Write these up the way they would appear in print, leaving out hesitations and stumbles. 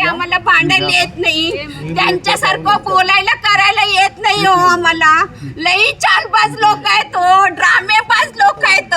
आम्हाला भांडायला येत नाही, त्यांच्यासारखं बोलायला करायला येत नाही हो आम्हाला. लई चालबाज लोक आहेत हो, ड्रामेबाज लोक आहेत.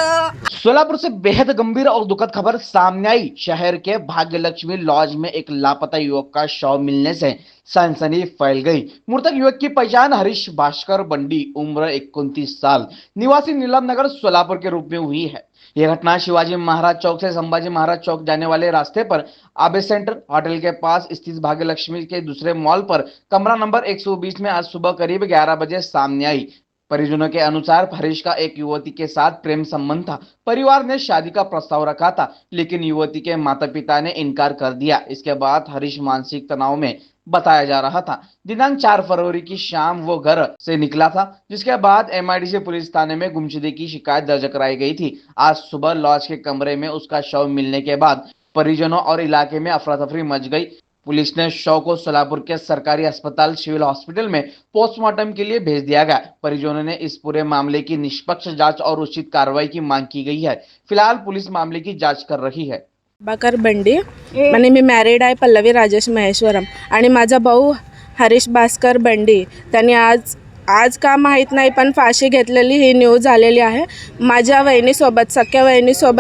सोलापुर से बेहद गंभीर और दुखद खबर सामने आई। शहर के भाग्यलक्ष्मी लॉज में एक लापता युवक का शव मिलने से सनसनी फैल गई। मृतक युवक की पहचान हरीश भास्कर बंडी उम्र 29 साल निवासी नीलम नगर सोलापुर के रूप में हुई है। यह घटना शिवाजी महाराज चौक से संभाजी महाराज चौक जाने वाले रास्ते पर आबे सेंटर होटल के पास स्थित भाग्यलक्ष्मी के दूसरे मॉल पर कमरा नंबर 120 में आज सुबह करीब 11 बजे सामने आई। परिजनों के अनुसार हरीश का एक युवती के साथ प्रेम संबंध था। परिवार ने शादी का प्रस्ताव रखा था, लेकिन युवती के माता पिता ने इनकार कर दिया। इसके बाद हरीश मानसिक तनाव में बताया जा रहा था। दिनांक 4 फरवरी की शाम वो घर से निकला था, जिसके बाद एमआईडीसी पुलिस थाने में गुमशुदगी की शिकायत दर्ज कराई गई थी। आज सुबह लॉज के कमरे में उसका शव मिलने के बाद परिजनों और इलाके में अफरा तफरी मच गई। पुलिस ने शव को सोलापुर के सरकारी अस्पताल सिविल हॉस्पिटल में पोस्टमार्टम के लिए भेज दिया गया। परिजनों ने इस पूरे मामले की निष्पक्ष जांच और उचित कार्रवाई की मांग की गई है। फिलहाल पुलिस मामले की जांच कर रही है। भास्कर बंडी आणि मी मॅरिड आहे, पल्लवी राजेश महेश्वरम, आणि माझा भाऊ हरीश भास्कर बंडी त्यांनी आज का माहीत नाही पण फाशी घेतलेली ही न्यूज आलेली आहे। माझ्या वहिनीसोबत सख्या वहिनीच्या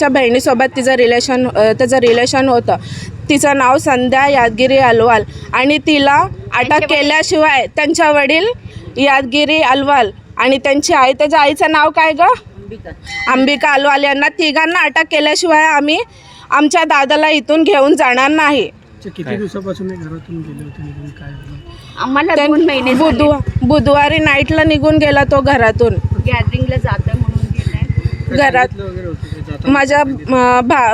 बहिणीसोबत त्याचं रिलेशन होतं। तिचं नाव संध्या यादगिरी अलवाल आणि तिला अटक केल्याशिवाय त्यांच्या वडील यादगिरी अलवाल आणि त्यांची आई, त्याच्या आईचं नाव काय ग, अंबिका अलवाल, यांना तिघांना अटक केल्याशिवाय आम्ही आमच्या दादाला इथून घेऊन जाणार नाही। किती दिवसापासून घरातून गेले होते, निघून काय झालं? आम्हाला 2 महिने बुधवारी नाईटला निघून गेला तो घरातून। गॅदरिंगला जातं म्हणून गेलाय। घरात माझ्या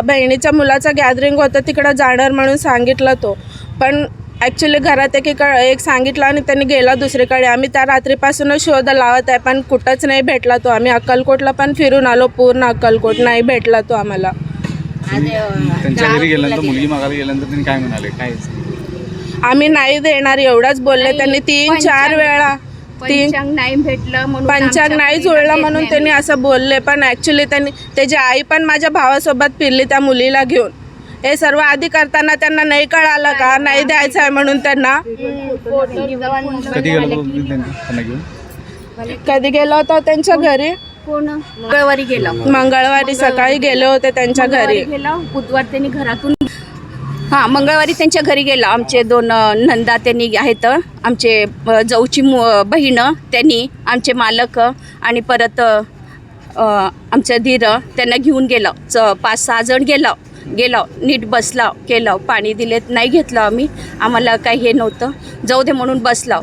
बहिणीच्या मुलाचं गॅदरिंग होतं, तिकडं जाणार म्हणून सांगितलं तो, पण ॲक्च्युली घरात एक सांगितलं आणि त्यांनी गेला दुसरीकडे। आम्ही त्या रात्रीपासूनच शोध लावत आहे, पण कुठंच नाही भेटला तो। आम्ही अक्कलकोटला पण फिरून आलो, पूर्ण अक्कलकोट, नाही भेटला तो आम्हाला। त्यांच्या घरी गेल्यानंतर मुलगी मागायला गेल्यानंतर त्यांनी काय म्हणाले, काय आम्ही नाही देणार एवढंच बोलले त्यांनी। 3-4 वेळा पंचांग नाही भेटलं म्हणून, पंचांग नाही जुळलं म्हणून त्यांनी असं बोलले, पण ॲक्च्युली त्याची आई पण माझ्या भावासोबत फिरली त्या मुलीला घेऊन। हे सर्व आधी करताना त्यांना नाही कळालं का नाही द्यायचं आहे म्हणून त्यांना। कधी गेलो होतो त्यांच्या घरी? मंगळवारी गेला, मंगळवारी सकाळी गेले होते त्यांच्या घरी। बुधवार त्यांनी घरातून मंगळवारी त्यांच्या घरी गेला। आमचे 2 नंदा त्यांनी आहेत, आमचे जाऊची बहीण त्यांनी, आमचे मालक आणि परत आमचं धीर त्यांना घेऊन गेलं। 5-6 जण गेलो नीट बसला केलं, पाणी दिलेत, नाही घेतलं आम्ही, आम्हाला काही हे नव्हतं, जाऊ दे म्हणून बसला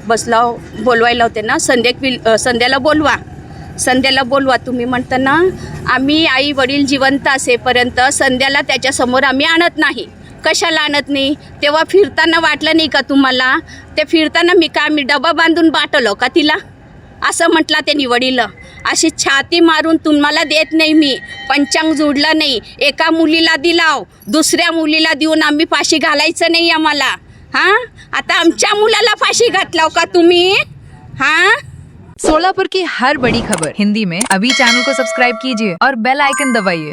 बोलवायला होते ना, संध्याला बोलवा तुम्ही म्हणता ना। आम्ही आई वडील जिवंत असेपर्यंत संध्याला त्याच्यासमोर आम्ही आणत नाही। कशाला आणत नाही? तेव्हा फिरताना वाटलं नाही का तुम्हाला? ते फिरताना मी डबा बांधून बाटलो का तिला, असं म्हटलं त्यांनी वडील। अशी छाती मारून तुम्हाला देत नाही मी, पंचांग जुडलं नाही, एका मुलीला दिलाव, दुसऱ्या मुलीला देऊन आम्ही फाशी घालायचं नाही आम्हाला। आता आमच्या मुलाला फाशी घातलाव का तुम्ही? सोलापुर की हर बड़ी खबर हिंदी में अभी चैनल को सब्सक्राइब कीजिए और बेल आइकन दबाइए।